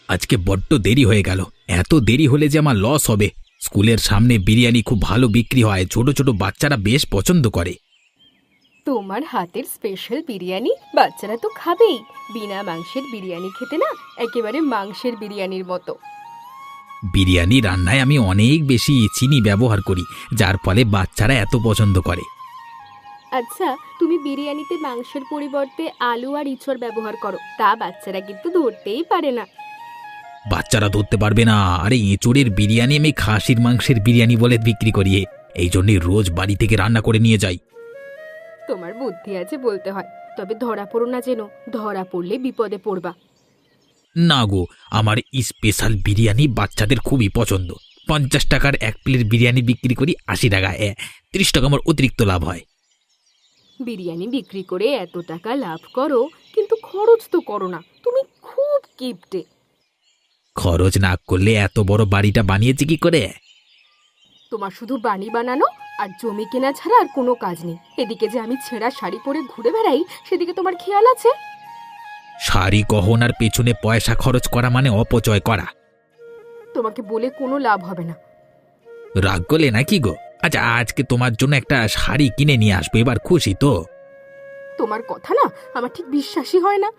আজকে বড্ড দেরি হয়ে গেল। এত দেরি হলে যে আমার লস হবে। স্কুলের সামনে বিরিয়ানি খুব ভালো বিক্রি হয়, ছোট ছোট বাচ্চারা বেশ পছন্দ করে। তোমার হাতের স্পেশাল বিরিয়ানি বাচ্চারা তো খাবেই। বিনা মাংসের বিরিয়ানি খেতে না একেবারে মাংসের বিরিয়ানির মতো। বিরিয়ানি রান্নায় আমি অনেক বেশি চিনি ব্যবহার করি, যার ফলে বাচ্চারা এত পছন্দ করে। আচ্ছা, তুমি বিরিয়ানিতে মাংসের পরিবর্তে আলু আর ইঁচড় ব্যবহার করো, তা বাচ্চারা কিন্তু ধরতেই পারে না। বাচ্চারা ধরতে পারবে না? আরে এঁচোড়ের বিরিয়ানি আমি খাসির মাংসের বিরিয়ানি বলে বিক্রি করি, এই জন্যই রোজ বাড়ি থেকে রান্না করে নিয়ে যাই। তোমার বুদ্ধি আছে বলতে হয়, তবে ধরা পড়ো না যেন। ধরা পড়লে বিপদে পড়বা। না গো, আমার স্পেশাল বিরিয়ানি বাচ্চাদের খুবই পছন্দ। 50 টাকার এক প্লেট বিরিয়ানি বিক্রি করি 80 টাকা, 30 টাকা আমার অতিরিক্ত লাভ হয়। বিরিয়ানি বিক্রি করে এত টাকা লাভ করো, কিন্তু খরচ তো করো না। তুমি খুব কিপটে। খরচ না করলে এত বড় বাড়িটা বানিয়েছি কি করে? তোমার শুধু বাড়ি বানানো আর জমি কেনা ছাড়া আর কোনো কাজ নেই। এদিকে যে আমি ছেঁড়া শাড়ি পরে ঘুরে বেড়াই, সেদিকে তোমার খেয়াল আছে? শাড়ি গহনার পেছনে পয়সা খরচ করা মানে অপচয় করা। তোমাকে বলে কোনো লাভ হবে না। রাগ করলে নাকি গো? আচ্ছা, আজকে তোমার জন্য একটা শাড়ি কিনে নিয়ে আসবো, এবার খুশি তো? তোমার কথা না আমার ঠিক বিশ্বাসই হয় না।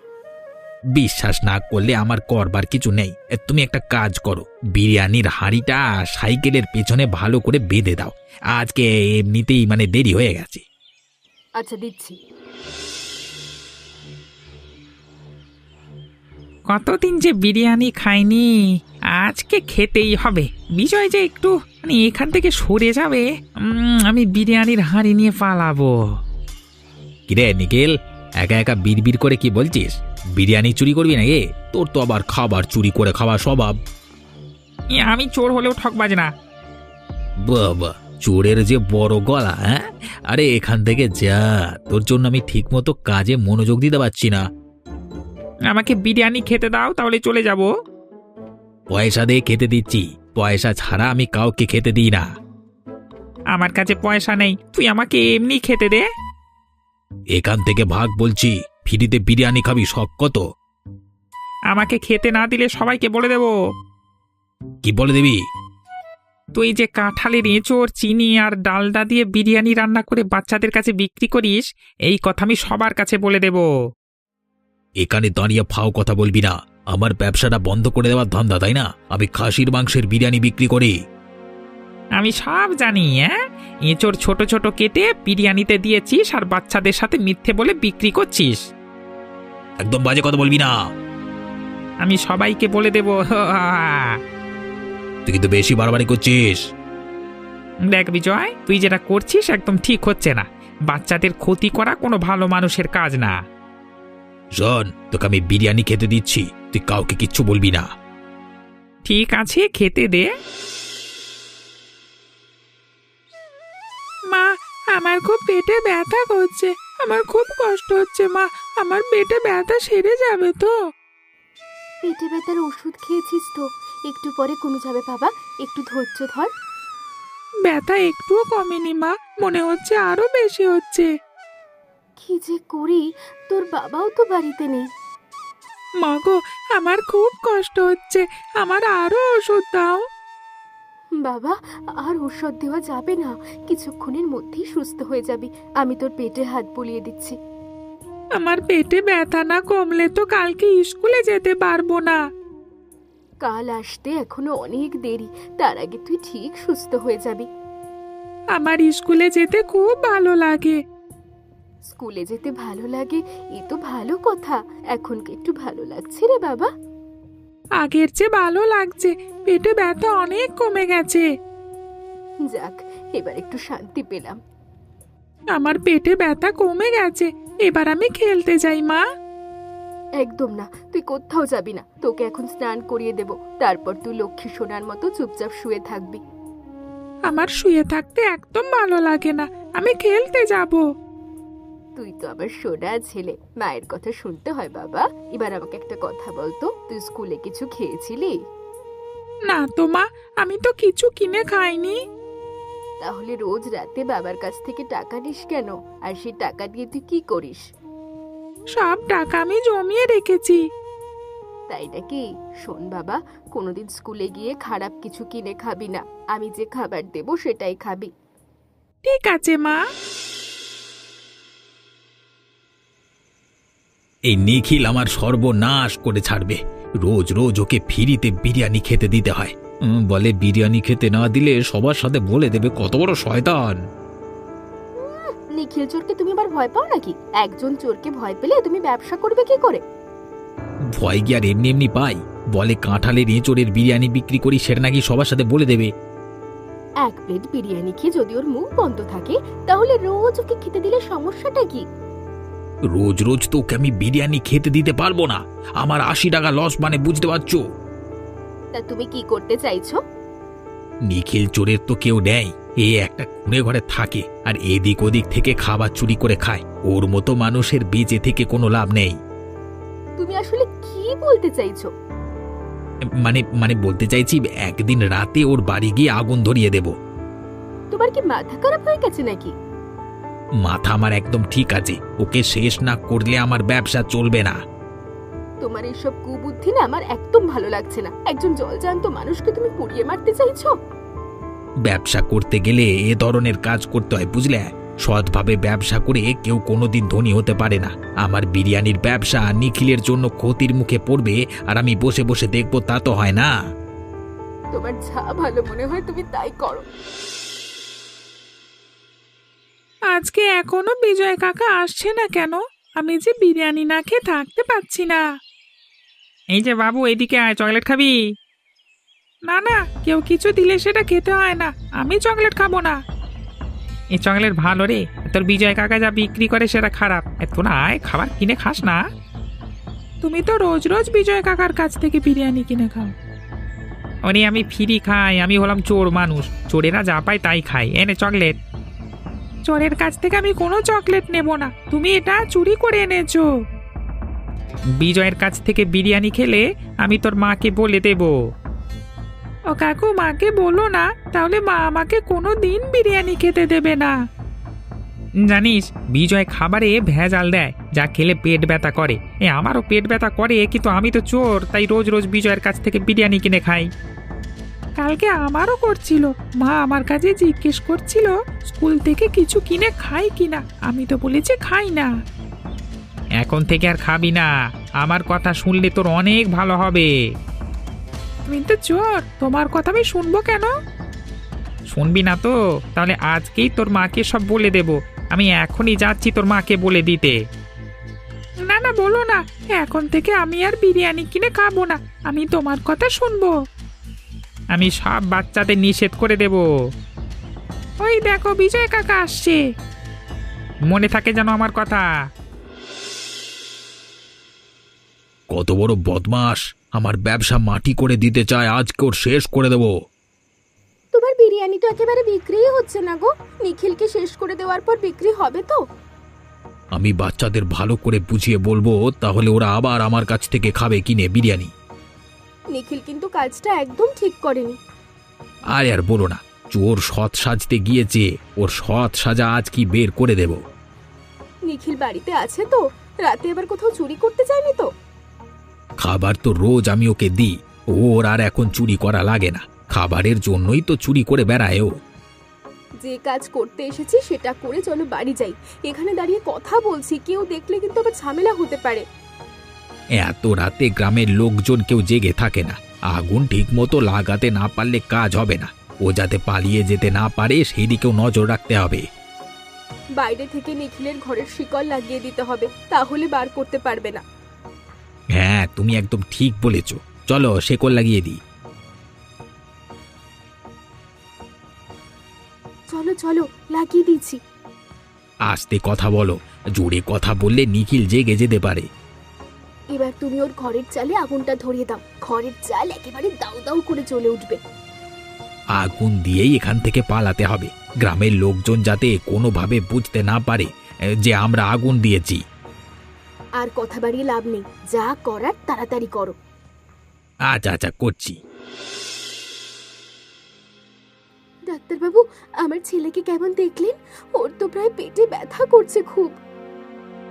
বিশ্বাস না করলে আমার করবার কিছু নেই। তুমি একটা কাজ করো, বিরিয়ানির হাঁড়িটা সাইকেলের পেছনে ভালো করে বেঁধে দাও। আজকে এমনিতেই মানে দেরি হয়ে গেছে। আচ্ছা, দিচ্ছি। কতদিন যে বিরিয়ানি খাইনি, আজকে খেতেই হবে। বিজয় যে একটু মানে এখান থেকে সরে যাবে, আমি বিরিয়ানির হাঁড়ি নিয়ে পালাবো। কিরে নিখিল, একা একা বিড়বিড় করে কি বলছিস? বিরিয়ানি চুরি করবি নাকি? তোর তো আবার খাবার চুরি করে খাওয়া স্বভাব। আমি চোর হলেও ঠকবাজ না। বাবা, চোরের যে বড় গলা! হ্যাঁ, আরে এখান থেকে যা, তোর জন্য আমি ঠিক মতো কাজে মনোযোগ দিতে পারছি না। আমাকে বিরিয়ানি খেতে দাও, তাহলে চলে যাব। পয়সা দিয়ে খেতে দিচ্ছি, পয়সা ছাড়া আমি কাউকে খেতে দিই না। আমার কাছে পয়সা নেই, তুই আমাকে এমনি খেতে দে। এখান থেকে ভাগ বলছি, ফ্রিতে বিরিয়ানি খাবি, শখ কত? আমাকে খেতে না দিলে সবাইকে বলে দেব। কি বলে দিবি? তুই যে কাঁঠালের এঁচোড়, চিনি আর ডালডা দিয়ে বিরিয়ানি রান্না করে বাচ্চাদের কাছে বিক্রি করিস, এই কথা আমি সবার কাছে বলে দেব। এখানে দাঁড়িয়ে ফাও কথা বলবি না। আমার ব্যবসাটা বন্ধ করে দেওয়ার ধান্দা, তাই না? আমি খাসির মাংসের বিরিয়ানি বিক্রি করি। আমি সব জানি। এঁচোড় ছোট ছোট কেটে বিরিয়ানিতে দিয়েছিস আর বাচ্চাদের সাথে মিথ্যে বলে বিক্রি করছিস। একদম বাজে কথা বলবি না। আমি সবাইকে বলে দেব। তুই কিন্তু বেশি বাড়াবাড়ি করছিস। দেখ বিজয়, তুই যেটা করছিস একদম ঠিক হচ্ছে না। বাচ্চাদের ক্ষতি করা কোনো ভালো মানুষের কাজ না। শোন, তোকে আমি বিরিয়ানি খেতে দিচ্ছি, তুই কাউকে কিচ্ছু বলবি না। ঠিক আছে, খেতে দে। মা, আমার খুব পেটে ব্যথা করছে, আমার খুব কষ্ট হচ্ছে। মা, আমার পেটে ব্যথা সেরে যাবে তো? পেটে ব্যথার ওষুধ খেয়েছিস তো, একটু পরে কমে যাবে বাবা, একটু ধৈর্য ধর। ব্যথা একটুও কমেনি মা, মনে হচ্ছে আরো বেশি হচ্ছে। কি যে করি, তোর বাবাও তো বাড়িতে নেই। মা গো, আমার খুব কষ্ট হচ্ছে, আমার আরো ওষুধ দাও। বাবা, আর ওষুধ দেওয়া যাবে না, কিছুক্ষণের মধ্যেই সুস্থ হয়ে যাবি। আমি তোর পেটে হাত বুলিয়ে দিচ্ছি। আমার পেটে ব্যথা না কমলে তো কালকে স্কুলে যেতে পারবো না। কাল আসতে এখনো অনেক দেরি, তার আগে তুই ঠিক সুস্থ হয়ে যাবি। আমার স্কুলে যেতে খুব ভালো লাগে। স্কুলে যেতে ভালো লাগে, এ তো ভালো কথা। এখন কি একটু ভালো লাগছে রে বাবা? আগের চেয়ে ভালো লাগছে, পেটে ব্যথা অনেক কমে গেছে। যাক, এবার একটু শান্তি পেলাম। আমার পেটে ব্যথা কমে গেছে, এবার আমি খেলতে যাই। মা, একদম না, তুই কোথাও যাবি না। তোকে এখন স্নান করিয়ে দেব, তারপর তুই লক্ষ্মী সোনার মতো চুপচাপ শুয়ে থাকবি। আমার শুয়ে থাকতে একদম ভালো লাগে না, আমি খেলতে যাব। তুই তো আবার সোনা ছেলে, মায়ের কথা শুনতে হয় বাবা। এবার আমাকে একটা কথা বলতো, তুই স্কুলে কিছু খেয়েছিলি? না তো মা, আমি তো কিছু কিনে খাইনি। তাহলে রোজ রাতে বাবার কাছ থেকে টাকা নিস কেন? আর সেই টাকা দিয়ে তুই কি করিস? সব টাকা আমি জমিয়ে রেখেছি। তাই নাকি? শোন বাবা, কোনোদিন স্কুলে গিয়ে খারাপ কিছু কিনে খাবি না। আমি যে খাবার দেবো সেটাই খাবি। ঠিক আছে মা। এই নিখিল আমার সর্বনাশ করে ছাড়বে। রোজ রোজ ওকে ফ্রিতে বিরিয়ানি খেতে দিতে হয়। বলে বিরিয়ানি খেতে না দিলে সবার সাথে বলে দেবে কত বড় শয়তান। নিখিল চোরকে তুমি আবার ভয় পাও নাকি? একজন চোরকে ভয় পেলে তুমি ব্যবসা করবে কি করে? ভয় কি আর এমনি এমনি পাই? বলে কাঁঠালের এঁচোড়ের বিরিয়ানি বিক্রি করি, সেটা নাকি সবার সাথে বলে দেবে। এক প্লেট বিরিয়ানি খেয়ে যদি ওর মুখ বন্ধ থাকে, তাহলে রোজ ওকে খেতে দিলে সমস্যাটা কি? রোজ রোজ তো ওকে আমি বিরিয়ানি খেতে দিতে পারবো না। আমার 80 টাকা লস, মানে বুঝতে পারছো? তা তুমি কি করতে চাইছো? নিখিল চোরের তো কেউ নেই। এ একটা কুঁড়ে ঘরে থাকে আর এদিক ওদিক থেকে খাবার চুরি করে খায়। ওর মতো মানুষের বেঁচে থেকে কোনো লাভ নেই। তুমি আসলে কি বলতে চাইছো? মানে মানে বলতে চাইছি, একদিন রাতে ওর বাড়ি গিয়ে আগুন ধরিয়ে দেব। তোমার কি মাথা খারাপ হয়ে গেছে নাকি? মাথা আমার একদম ঠিক আছে। ওকে শেষ না করলে আমার ব্যবসা চলবে না। তোমার এইসব কুবুদ্ধি না আমার একদম ভালো লাগছে না। একজন জলজান্ত মানুষকে তুমি পুড়িয়ে মারতে চাইছো? ব্যবসা করতে গেলে এ ধরনের কাজ করতে হয়, বুঝলে? সৎভাবে ব্যবসা করে কেউ কোনোদিন ধনী হতে পারে না। আমার বিরিয়ানির ব্যবসা নিখিলের জন্য ক্ষতির মুখে পড়বে আর আমি বসে বসে দেখবো, তা তো হয় না। তোমার যা ভালো মনে হয় তুমি তাই করো। আজকে এখনো বিজয় কাকা আসছে না কেন? আমি যে বিরিয়ানি না খেয়ে থাকতে পারছি না। এই যে বাবু, এদিকে আয়, চকলেট খাবি? না না, কেউ কিছু দিলে সেটা খেতে হয় না। আমি চকলেট খাবো না। এই চকলেট ভালো রে, তোর বিজয় কাকা যা বিক্রি করে সেটা খারাপ। তোরা আয়, খাবার কিনে খাস না। তুমি তো রোজ রোজ বিজয় কাকার কাছ থেকে বিরিয়ানি কিনে খাও। ওরে আমি ফ্রি খাই, আমি হলাম চোর মানুষ। চোরেরা যা পায় তাই খাই। এনে চকলেট। চোরের কাছ থেকে আমি কোনো চকলেট নেব না, তুমি এটা চুরি করে এনেছো। বিজয়ের কাছ থেকে বিরিয়ানি খেলে আমি তোর মাকে বলে দেব। ও কাকু, মাকে বলো না, তাহলে মা আমাকে কোনো দিন বিরিয়ানি খেতে দেবে না। জানিস, বিজয় খাবারে ভেজাল দেয়, যা খেলে পেট ব্যথা করে। আমারও পেট ব্যথা করে, কিন্তু আমি তো চোর, তাই রোজ রোজ বিজয়ের কাছ থেকে বিরিয়ানি কিনে খাই। কালকে আমারও করছিল, মা আমার কাছে জিজ্ঞেস করছিল স্কুল থেকে কিছু কিনে খাই কিনা। আমি তো বলেছি খাই না। এখন থেকে আর খাবি না, আমার কথা শুনলে তোর অনেক ভালো হবে। তুমি তো চোর, তোমার কথা আমি শুনবো কেন? শুনবি না তো? তাহলে আজকেই তোর মাকে সব বলে দেব। আমি এখনই যাচ্ছি তোর মাকে বলে দিতে। না না, বলো না। এখন থেকে আমি আর বিরিয়ানি কিনে খাবো না, আমি তোমার কথা শুনবো। আমি সব বাচ্চাদের নিষেধ করে দেব। ওই দেখো, বিজয় কাকা আসছে। মনে থাকে যেন আমার কথা। কত বড় বদমাস! আমার ব্যবসা মাটি করে দিতে চায়, আজকে ওর শেষ করে দেব। তোমার বিরিয়ানি তো একেবারে বিক্রিই হচ্ছে না গো। নিখিলকে শেষ করে দেওয়ার পর বিক্রি হবে তো? আমি বাচ্চাদের ভালো করে বুঝিয়ে বলবো, তাহলে ওরা আবার আমার কাছ থেকে খাবে কিনে বিরিয়ানি। নিখিল কিন্তু কাজটা একদম ঠিক করেনি। আরে আর বলো না, চোর সৎ সাজতে গিয়েছে, ওর সৎ সাজা আজ কি বের করে দেব। নিখিল বাড়িতে আছে তো? রাতে আবার কোথাও চুরি করতে যায়নি তো? খাবার তো রোজ আমি ওকে দিই, ওর আর এখন চুরি করা লাগে না। খাবারের জন্যই তো চুরি করে বেড়ায় ও। যে কাজ করতে এসেছি সেটা করে চলো বাড়ি যাই। এখানে দাঁড়িয়ে কথা বলছি, কেউ দেখলে কিন্তু আবার ঝামেলা হতে পারে। এত রাতে গ্রামের লোকজন কেউ জেগে থাকে না। আগুন ঠিক মতো লাগাতে না পারলে কাজ হবে না। ও যাতে পালিয়ে যেতে না পারে সেই দিকেও নজর রাখতে হবে। বাইরে থেকে নিখিলের ঘরের শিকল লাগিয়ে দিতে হবে, তাহলে বার করতে পারবে না। হ্যাঁ, তুমি একদম ঠিক বলেছ। চলো শেকল লাগিয়ে দিই। চলো চলো, লাগিয়ে দিচ্ছি। আস্তে কথা বলো, জোরে কথা বললে নিখিল জেগে যেতে পারে। এবার তুমি ওর ঘরের চালে আগুনটা ধরিয়ে দাও। ঘরের চাল একেবারে দাউ দাউ করে জ্বলে উঠবে। আগুন দিয়েই এখান থেকে পালাতে হবে, গ্রামের লোকজন যাতে কোনোভাবে বুঝতে না পারে যে আমরা আগুন দিয়েছি। আর কথা বাড়িয়ে লাভ নেই, যা করার তাড়াতাড়ি করো। আচ্ছা আচ্ছা, করছি। ডাক্তারবাবু, আমার ছেলেকে কেমন দেখলেন? ওর তো প্রায় পেটে ব্যথা করছে খুব।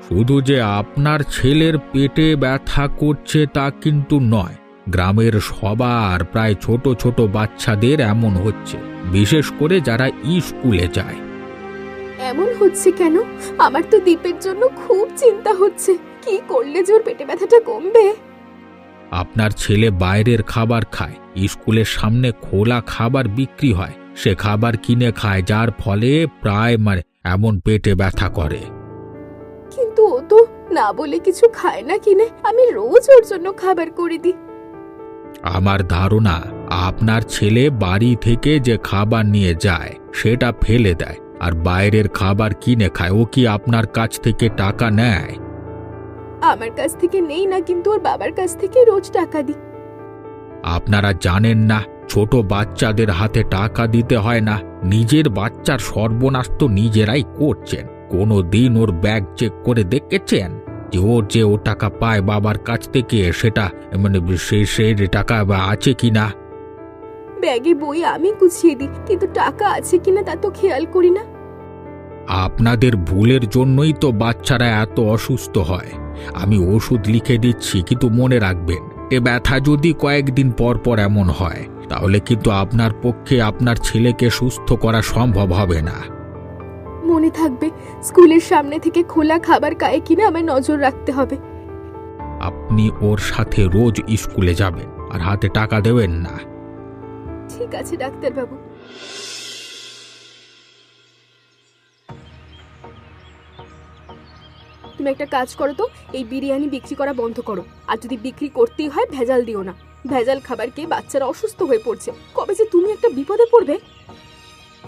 শুধু যে আপনার ছেলের পেটে ব্যথা করছে তা কিন্তু নয়, গ্রামের সবার প্রায় ছোট ছোট বাচ্চাদের এমন হচ্ছে, বিশেষ করে যারা স্কুলে যায়। এমন হচ্ছে কেন? আমার তো দীপের জন্য খুব চিন্তা হচ্ছে। কি করলে যে ওর পেটে ব্যথাটা কমবে? আপনার ছেলে বাইরের খাবার খায়, স্কুলের সামনে খোলা খাবার বিক্রি হয়, সে খাবার কিনে খায়, যার ফলে প্রায় এমন পেটে ব্যথা করে। কিন্তু ও তো না বলে কিছু খায় না কিনে, আমি রোজ ওর জন্য খাবার করে দিই। আমার ধারণা আপনার ছেলে বাড়ি থেকে যে খাবার নিয়ে যায় সেটা ফেলে দেয়, আর বাইরের খাবার কিনে খায়। ও কি আপনার কাছ থেকে টাকা নেয়? আমার কাছ থেকে নেই না, কিন্তু ওর বাবার কাছ থেকে রোজ টাকা দিই। আপনারা জানেন না ছোট বাচ্চাদের হাতে টাকা দিতে হয় না? নিজের বাচ্চার সর্বনাশ তো নিজেরাই করছেন। কোনো দিন ওর ব্যাগ চেক করে দেখেছেন যে ও টাকা পায় বাবার কাছ থেকে, সেটা সে টাকা আছে কিনা? ব্যাগে বই আমি গুছিয়ে দিই, কিন্তু টাকা আছে কিনা তা তো খেয়াল করি না। আপনাদের ভুলের জন্যই তো বাচ্চারা এত অসুস্থ হয়। আমি ওষুধ লিখে দিচ্ছি, কিন্তু মনে রাখবেন, এ ব্যথা যদি কয়েকদিন পর পর এমন হয় তাহলে কিন্তু আপনার পক্ষে আপনার ছেলেকে সুস্থ করা সম্ভব হবে না। মনে থাকবে, স্কুলের সামনে থেকে খোলা খাবার খায় কিনা আমার নজর রাখতে হবে। আপনি ওর সাথে রোজ স্কুলে যাবেন আর হাতে টাকা দেবেন না। ঠিক আছে ডাক্তারবাবু। তুমি একটা কাজ করো তো, এই বিরিয়ানি বিক্রি করা বন্ধ করো। আর যদি বিক্রি করতেই হয় ভেজাল দিও না। ভেজাল খাবার খেয়ে বাচ্চারা অসুস্থ হয়ে পড়ছে। কবে যে তুমি একটা বিপদে পড়বে।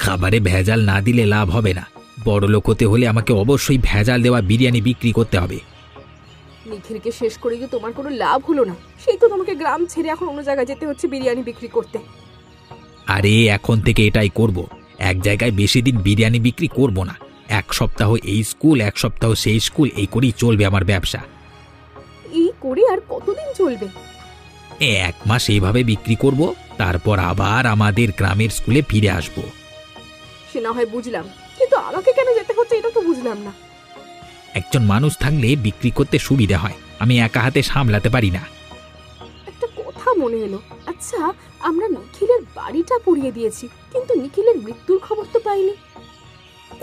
খাবারে ভেজাল না দিলে লাভ হবে না। বড়লোক হতে হলে আমাকে অবশ্যই ভেজাল দেওয়া বিরিয়ানি বিক্রি করতে হবে। নিখিলকে শেষ করে গিয়ে তোমার কোনো লাভ হলো না, সেই তো তোমাকে গ্রাম ছেড়ে এখন অন্য জায়গায় যেতে হচ্ছে বিরিয়ানি বিক্রি করতে। আরে এখন থেকে এটাই করব। এক জায়গায় বেশি দিন বিরিয়ানি বিক্রি করব না। এক সপ্তাহ এই স্কুল, এক সপ্তাহ সেই স্কুল, এই করেই চলবে আমার ব্যবসা। এই করে আর কতদিন চলবে? 1 মাস এইভাবে বিক্রি করব, তারপর আবার আমাদের গ্রামের স্কুলে ফিরে আসব। সে না হয় বুঝলাম, কিন্তু আমাকে কেন যেতে হচ্ছে এটা তো বুঝলাম না। একজন মানুষ থাকলে বিক্রি করতে সুবিধা হয়, আমি একা হাতে সামলাতে পারি না। একটা কথা মনে এলো, আচ্ছা আমরা নিখিলের বাড়িটা পুড়িয়ে দিয়েছি, কিন্তু নিখিলের মৃত্যুর খবর তো পাইনি।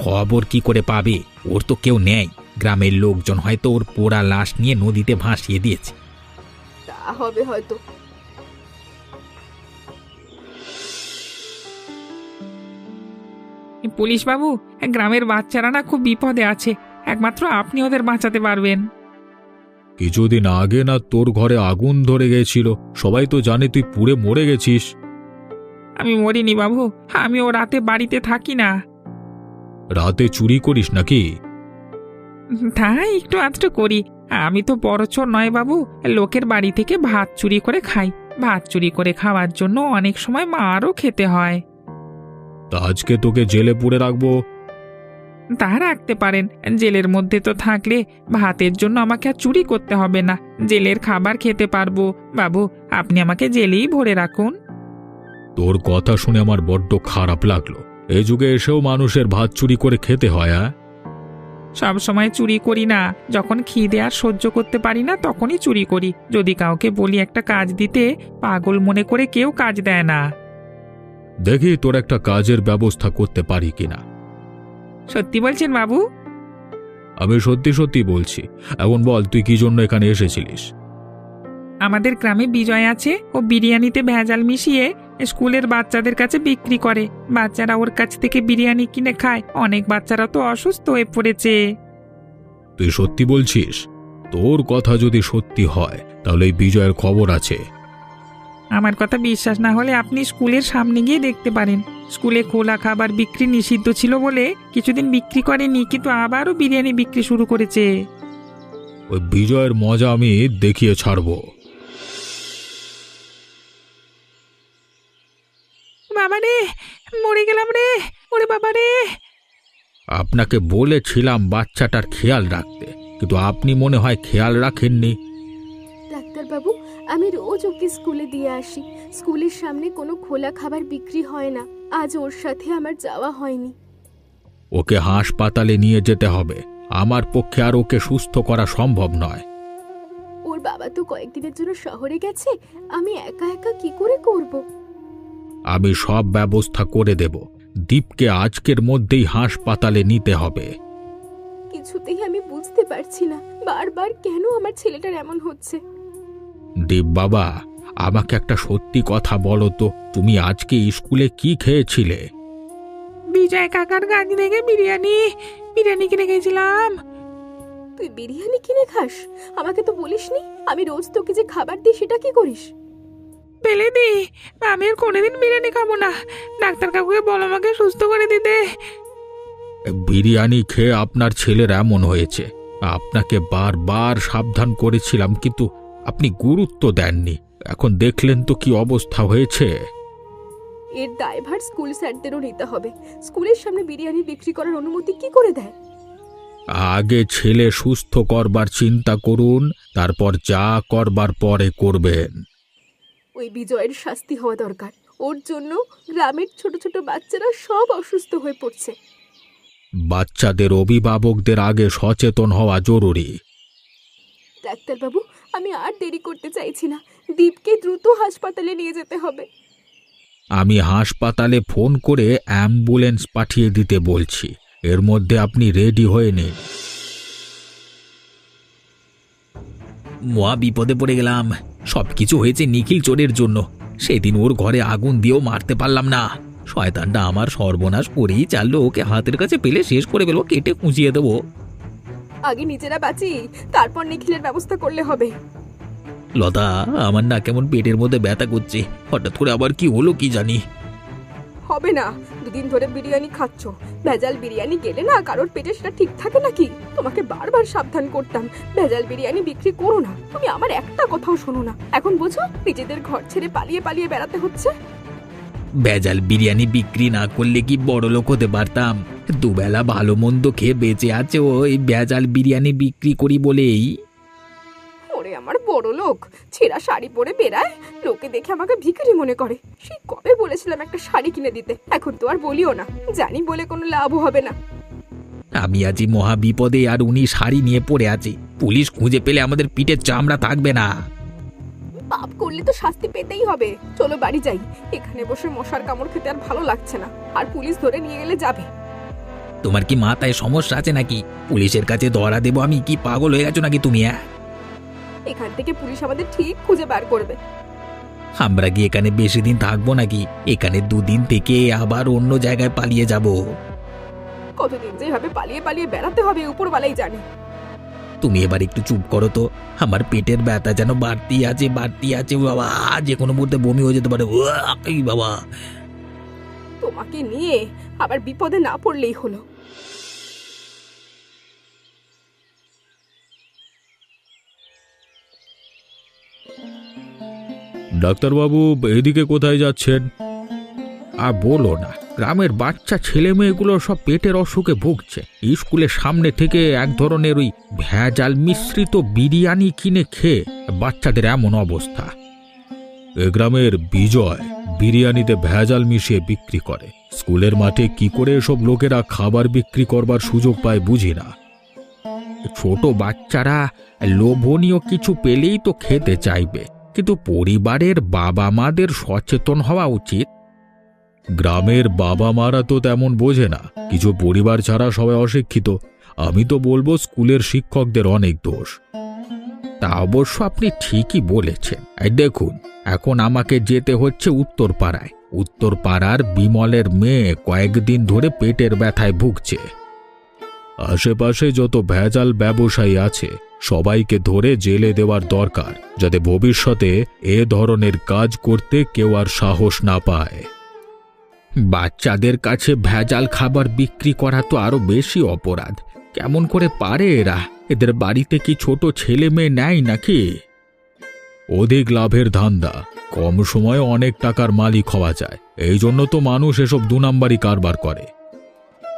খবর কি করে পাবে? ওর তো কেউ নেই। গ্রামের লোকজন হয়তো ওর পোড়া লাশ নিয়ে নদীতে ভাসিয়ে দিয়েছে। তা হবে হয়তো। পুলিশ বাবু, গ্রামের বাচ্চারা না খুব বিপদে আছে, একমাত্র আপনি ওদের বাঁচাতে পারবেন। কিছুদিন আগে না তোর ঘরে আগুন ধরে গেছিল, সবাই তো জানে তুই পুড়ে মরে গেছিস। আমি মরিনি বাবু, আমি ও রাতে বাড়িতে থাকি না। রাতে চুরি করিস নাকি? তাই একটু আধটু করি। আমি তো বড় চোর নয় বাবু, লোকের বাড়ি থেকে ভাত চুরি করে খাই। ভাত চুরি করে খাওয়ার জন্য অনেক সময় মারও খেতে হয়। তা আজকে তোকে জেলে পুরে রাখবো। তা রাখতে পারেন, জেলের মধ্যে তো থাকলে ভাতের জন্য আমাকে আর চুরি করতে হবে না, জেলের খাবার খেতে পারবো। বাবু, আপনি আমাকে জেলেই ভরে রাখুন। তোর কথা শুনে আমার বড্ড খারাপ লাগলো। এই যুগে এসেও মানুষের ভাত চুরি করে খেতে হয়? সব সময় চুরি করি না, যখন খিদে আর সহ্য করতে পারি না তখনই চুরি করি। যদি কাউকে বলি একটা কাজ দিতে, পাগল মনে করে কেউ কাজ দেয় না। দেখি তোর একটা কাজের ব্যবস্থা করতে পারি কিনা। সত্যি বলছেন বাবু? আমি সত্যি সত্যি বলছি। এখন বল, তুই কি জন্য এখানে এসেছিলিস? আমাদের গ্রামে বিজয় আছে, ও বিরিয়ানিতে ভেজাল মিশিয়ে স্কুলের বাচ্চাদের কাছে বিক্রি করে। বাচ্চারা ওর কাছ থেকে বিরিয়ানি কিনে খায়, অনেক বাচ্চারা তো অসুস্থ হয়ে পড়েছে। তুই সত্যি বলছিস? তোর কথা যদি সত্যি হয় তাহলে এই বিজয়ের খবর আছে। আমার কথা বিশ্বাস না হলে আপনি স্কুলের সামনে গিয়ে দেখতে পারেন। স্কুলে খোলা খাবার বিক্রি নিষিদ্ধ ছিল বলে কিছুদিন বিক্রি করেনি, কিন্তু আবারও বিরিয়ানি বিক্রি শুরু করেছে। ওই বিজয়ের মজা আমি দেখিয়ে ছাড়বো। বাবা রে, মরে গেলাম রে, ওরে বাবা রে। আপনাকে বলেছিলাম বাচ্চাটার খেয়াল রাখতে, কিন্তু আপনি মনে হয় খেয়াল রাখেননি। ডাক্তারবাবু, আমি রোজ ওকে স্কুলে দিয়ে আসি। স্কুলের সামনে কোনো খোলা খাবার বিক্রি হয় না। আজ ওর সাথে আমার যাওয়া হয়নি। ওকে হাসপাতালে নিয়ে যেতে হবে। আমার পক্ষে আর ওকে সুস্থ করা সম্ভব নয়। ওর বাবা তো কয়েকদিনের জন্য শহরে গেছে, আমি একা একা কি করে করব? আমি সব ব্যবস্থা করে দেব। দীপকে আজকের মধ্যেই হাসপাতালে নিতে হবে। কিছুতেই আমি বুঝতে পারছি না বারবার কেন আমার ছেলেটার এমন হচ্ছে। দীপ বাবা, আমাকে একটা সত্যি কথা বলো তো, তুমি আজকে স্কুলে কি খেয়েছিলে? বিজয় কাকার গাড়ি থেকে বিরিয়ানি বিরিয়ানি কিনে গেছিলাম। তুই বিরিয়ানি কিনে খাস? আমাকে তো বলিসনি। আমি রোজ তোকে যে খাবার দিই সেটা কি করিস? পেলে দি, আমি আর কোনোদিন বিরিয়ানি খাবো না। ডাক্তার কাকুকে বলো আমাকে সুস্থ করে দিতে। বিরিয়ানি খেয়ে আপনার ছেলের এমন হয়েছে। আপনাকে বারবার সাবধান করেছিলাম, কিন্তু আপনি গুরুত্ব দেননি। এখন দেখলেন তো কি অবস্থা হয়েছে। এর দায়ভার স্কুল স্যারদেরও নিতে হবে। স্কুলের সামনে বিরিয়ানি বিক্রি করার অনুমতি কি করে দেয়? আগে ছেলে সুস্থ করবার চিন্তা করুন, তারপর যা করবার পরে করবেন। ওই বিজয়ের শাস্তি হওয়া দরকার। ওর জন্য গ্রামের ছোট ছোট বাচ্চারা সব অসুস্থ হয়ে পড়ছে। বাচ্চাদের অভিভাবকদের আগে সচেতন হওয়া জরুরি। ডাক্তারবাবু, আমি আর দেরি করতে চাইছি না। দীপকে দ্রুত হাসপাতালে নিয়ে যেতে হবে। আমি হাসপাতালে ফোন করে অ্যাম্বুলেন্স পাঠিয়ে দিতে বলছি। এর মধ্যে আপনি রেডি হয়ে নিন। মহা বিপদে পড়ে গেলাম। সবকিছু হয়েছে নিখিল চোরের জন্য। সেদিন ওর ঘরে আগুন দিয়েও মারতে পারলাম না। শয়তানটা আমার সর্বনাশ করেই চাললো। ওকে হাতের কাছে পেলে শেষ করে ফেলবো, কেটে কুঁচিয়ে দেবো। আগে নিজেরা বাঁচি, তারপর নিখিলের ব্যবস্থা করলে হবে। লতা, আমার না কেমন পেটের মধ্যে ব্যথা করছে। হঠাৎ করে আবার কি হলো কি জানি। হবে না, দুদিন ধরে বিরিয়ানি খাচ্ছ। ভেজাল বিরিয়ানি গেলে না কারোর পেটে সেটা ঠিক থাকে নাকি? তোমাকে বারবার সাবধান করতাম, ভেজাল বিরিয়ানি বিক্রি করো না। তুমি আমার একটা কথাও শোনো না। এখন বুঝো নিজেদের ঘর ছেড়ে পালিয়ে পালিয়ে বেড়াতে হচ্ছে। ভেজাল বিরিয়ানি বিক্রি না করলে কি বড় লোক হতে পারতাম? দুবেলা ভালো মন্দ খেয়ে বেঁচে আছে ওই ভেজাল বিরিয়ানি বিক্রি করি বলেই। ওরে আমার বড় লোক, ছেঁড়া শাড়ি পরে বেড়ায়, লোকে দেখে আমাকে ভিখারি মনে করে। সেই কবে বলেছিলাম একটা শাড়ি কিনে দিতে, এখন তো আর বলিও না। জানি বলে কোনো লাভও হবে না। আমি আছি মহা বিপদে, আর উনি শাড়ি নিয়ে পড়ে আছে। পুলিশ খুঁজে পেলে আমাদের পিঠের চামড়া থাকবে না। পাপ করলে তো শাস্তি পেতেই হবে। চলো বাড়ি যাই। এখানে বসে মশার কামড় খেতে আর ভালো লাগছে না। আর পুলিশ ধরে নিয়ে গেলে যাবে। তোমার কি মাথায় সমস্যা আছে নাকি? পুলিশের কাছে ধরা দেবো আমি? কি পাগল হয়ে গেছো নাকি তুমি? এখান থেকে পুলিশ আমাদের ঠিক খুঁজে বার করবে। আমরা কি এখানে বেশি দিন থাকবো নাকি? এখানে দুদিন থেকে আবার অন্য জায়গায় পালিয়ে যাব। কতদিন যে এভাবে পালিয়ে পালিয়ে বেড়াতে হবে উপরওয়ালাই জানে। তুমি এবার একটু চুপ করো তো। আমার পেটের ব্যথা যেন বাড়তি আছে বাবা। যে কোনো মুহূর্তে বমি হয়ে যেতে পারে। এই বাবা, তোমাকে নিয়ে আবার বিপদে না পড়লেই হলো। ডাক্তারবাবু, এদিকে কোথায় যাচ্ছেন? আর বলো না, গ্রামের বাচ্চা ছেলে মেয়েগুলো সব পেটের অসুখে ভুগছে। স্কুলের সামনে থেকে এক ধরনের ওই ভেজাল মিশ্রিত বিরিয়ানি কিনে খেয়ে বাচ্চাদের এমন অবস্থা। এ গ্রামের বিজয় বিরিয়ানিতে ভেজাল মিশিয়ে বিক্রি করে। স্কুলের মাঠে কি করে এসব লোকেরা খাবার বিক্রি করবার সুযোগ পায় বুঝি না। ছোট বাচ্চারা লোভনীয় কিছু পেলেই তো খেতে চাইবে, কিন্তু পরিবারের বাবা মাদের সচেতন হওয়া উচিত। গ্রামের বাবা মারা তো তেমন বোঝে না। কিছু পরিবার ছাড়া সবাই অশিক্ষিত। আমি তো বলবো স্কুলের শিক্ষকদের অনেক দোষ। তা অবশ্য আপনি ঠিকই বলেছেন। এই দেখুন, এখন আমাকে যেতে হচ্ছে উত্তরপাড়ায়। উত্তরপাড়ার বিমলের মেয়ে কয়েকদিন ধরে পেটের ব্যথায় ভুগছে। আশেপাশে যত ভেজাল ব্যবসায়ী আছে সবাইকে ধরে জেলে দেওয়ার দরকার, যাতে ভবিষ্যতে এ ধরনের কাজ করতে কেউ আর সাহস না পায়। বাচ্চাদের কাছে ভেজাল খাবার বিক্রি করা তো আরো বেশি অপরাধ। কেমন করে পারে এরা? এদের বাড়িতে কি ছোট ছেলে মেয়ে নেয় নাকি? অধিক লাভের ধান্দা, কম সময়ে অনেক টাকার মালিক হওয়া যায়। এই জন্য তো মানুষ এসব দুনাম্বারি কারবার করে।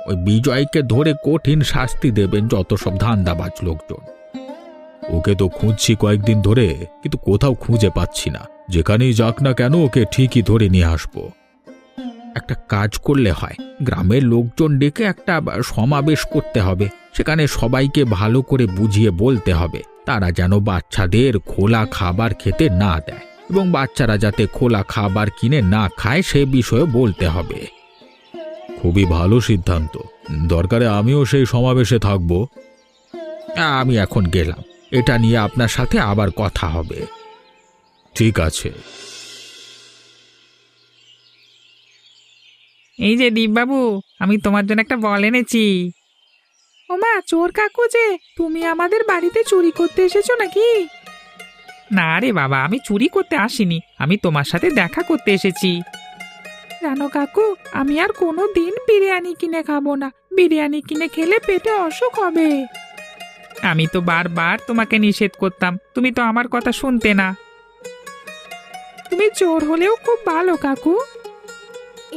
ওই বিজয়কে ধরে কঠিন শাস্তি দেবেন যত সব ধান্দাবাজ লোকজন। ওকে তো খুঁজছি কয়েকদিন ধরে, কিন্তু কোথাও খুঁজে পাচ্ছি না। যেখানেই যাক না কেন ওকে ঠিকই ধরে নিয়ে আসবো। একটা কাজ করলে হয়, গ্রামের লোকজন ডেকে একটা সমাবেশ করতে হবে। সেখানে সবাইকে ভালো করে বুঝিয়ে বলতে হবে তারা যেন বাচ্চাদের খোলা খাবার খেতে না দেয়, এবং বাচ্চারা যাতে খোলা খাবার কিনে না খায় সে বিষয়ে বলতে হবে। খুবই ভালো সিদ্ধান্ত, দরকারে আমিও সেই সমাবেশে থাকব। আমি এখন গেলাম, এটা নিয়ে আপনার সাথে আবার কথা হবে। ঠিক আছে। এই যে দীপবাবু, আমি তোমার জন্য একটা বল এনেছি। ওমা, চোর কাকু যে, তুমি আমাদের বাড়িতে চুরি করতে এসেছো নাকি? না রে বাবা, আমি চুরি করতে আসিনি, আমি তোমার সাথে দেখা করতে এসেছি। জানো কাকু, আমি আর কোনো দিন বিরিয়ানি কিনে খাবো না। বিরিয়ানি কিনে খেলে পেটে অসুখ হবে। আমি তো বারবার তোমাকে নিষেধ করতাম, তুমি তো আমার কথা শুনতে না। তুমি চোর হলেও খুব ভালো কাকু।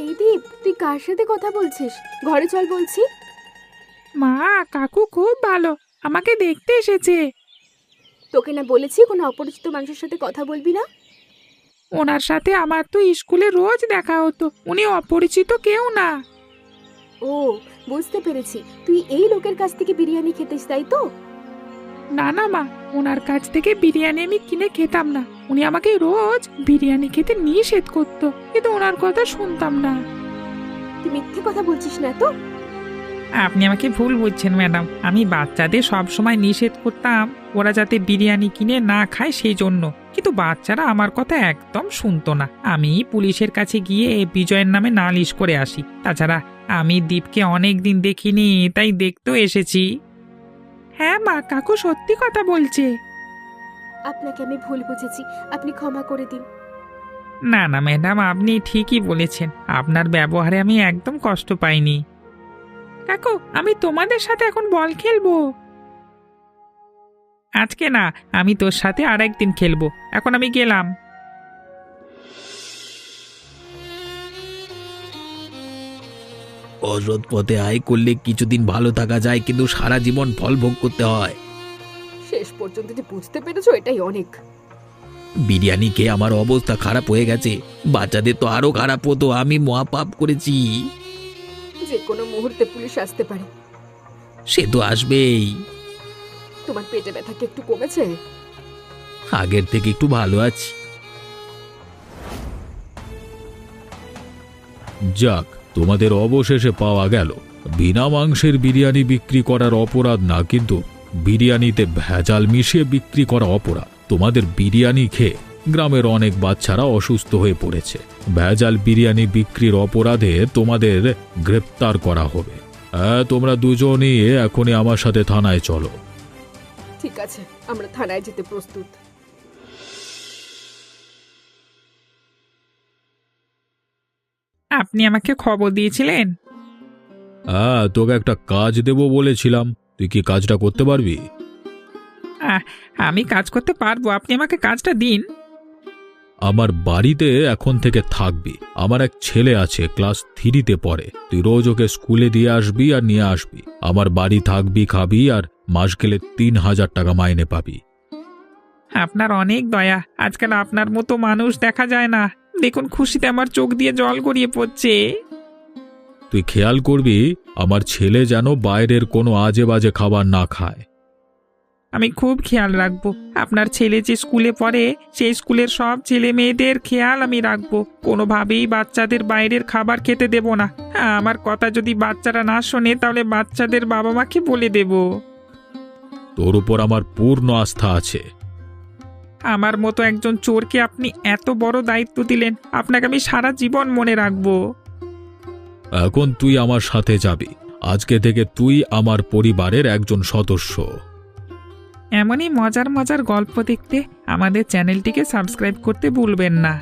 এই দীপ, তুই কার সাথে কথা বলছিস? ঘরে চল বলছি। মা, কাকু খুব ভালো, আমাকে দেখতে এসেছে। তোকে না বলেছি কোনো অপরিচিত মানুষের সাথে কথা বলবি না? ওনার সাথে আমার তো স্কুলে রোজ দেখা হতো, উনি অপরিচিত কেউ না। ও, বুঝতে পেরেছি, তুই এই লোকের কাছ থেকে বিরিয়ানি খেতিস, তাই তো? না না মা, ওনার কাছ থেকে বিরিয়ানি আমি কিনে খেতাম না। উনি আমাকে রোজ বিরিয়ানি খেতে নিষেধ করতো, কিন্তু ওনার কথা শুনতাম না। তুই মিথ্যে কথা বলছিস না তো? আপনি আমাকে ভুল বুঝছেন ম্যাডাম, আমি বাচ্চাদের সব সময় নিষেধ করতাম ওরা যাতে বিরিয়ানি কিনে না খায় সেই জন্য, কিন্তু বাচ্চারা আমার কথা একদম শুনতো না। আমি পুলিশের কাছে গিয়ে বিজয়ের নামে নালিশ করে আসি। তাছাড়া আমি দীপকে অনেক দিন দেখিনি, তাই দেখতেও এসেছি। হ্যাঁ মা, কাকু সত্যি কথা বলছে। আপনাকে আমি ভুল বুঝেছি, আপনি ক্ষমা করে দিন। না না ম্যাডাম, আপনি ঠিকই বলেছেন, আপনার ব্যবহারে আমি একদম কষ্ট পাইনি। কাকু, আমি তোমাদের সাথে এখন বল খেলবো। আজকে না, আমি তোর সাথে আর একদিন খেলবো, এখন আমি গেলাম। অসৎ পথে আয় করলে কিছুদিন ভালো থাকা যায়, কিন্তু সারা জীবন ফল ভোগ করতে হয়। শেষ পর্যন্ত যে বুঝতে পেরেছো, এটাই অনেক। বিরিয়ানি খেয়ে আমার অবস্থা খারাপ হয়ে গেছে, বাচ্চাদের তো আরো খারাপ হতো। আমি মহাপাপ করেছি। যে কোনো মুহূর্তে পুলিশ আসতে পারে। সে তো আসবেই। তোমার পেটে ব্যথা কি একটু কমেছে? আগের থেকে একটু ভালো আছি। যাক, তোমাদের অবশেষে পাওয়া গেল। বিনা মাংসের বিরিয়ানি বিক্রি করার অপরাধ না, কিন্তু বিরিয়ানিতে ভেজাল মিশিয়ে বিক্রি করা অপরাধ। তোমাদের বিরিয়ানি খেয়ে গ্রামের অনেক বাচ্চারা অসুস্থ হয়ে পড়েছে। ভেজাল বিরিয়ানি বিক্রির অপরাধে তোমাদের গ্রেপ্তার করা হবে। হ্যাঁ, তোমরা দুজনই এখনই আমার সাথে থানায় চলো। ঠিক আছে, আমরা থানায় যেতে প্রস্তুত। আপনি আমাকে খবর দিয়েছিলেন? হ্যাঁ, তোকে একটা কাজ দেব বলেছিলাম, তুই কি কাজটা করতে পারবি? আমি কাজ করতে পারবো, আপনি আমাকে কাজটা দিন। আমার বাড়িতে এখন থেকে থাকবি। আমার এক ছেলে আছে, ক্লাস 3-তে পড়ে। তুই রোজ ওকে স্কুলে দিয়ে আসবি আর নিয়ে আসবি। আমার বাড়ি থাকবি, খাবি, আর মাস গেলে 3000 টাকা মাইনে পাবি। আপনার অনেক দয়া, আজকাল আপনার মতো মানুষ দেখা যায় না। দেখুন, খুশিতে আমার চোখ দিয়ে জল গড়িয়ে পড়ছে। তুই খেয়াল করবি আমার ছেলে যেন বাইরের কোনো আজে বাজে খাবার না খায়। আমি খুব খেয়াল রাখবো। আপনার ছেলে যে স্কুলে পড়ে সেই স্কুলের সব ছেলে মেয়েদের খেয়াল আমি রাখবো। কোনোভাবেই বাচ্চাদের বাইরের খাবার খেতে দেব না। আমার কথা যদি বাচ্চারা না শোনে, তাহলে বাচ্চাদের বাবা মাকে বলে দেব। তোর উপর আমার পূর্ণ আস্থা আছে। আমার মতো একজন চোরকে আপনি এত বড় দায়িত্ব দিলেন, আপনাকে আমি সারা জীবন মনে রাখবো। এখন তুই আমার সাথে যাবি। আজকে থেকে তুই আমার পরিবারের একজন সদস্য। এমনই মজার মজার গল্প দেখতে আমাদের চ্যানেলটিকে সাবস্ক্রাইব করতে ভুলবেন না।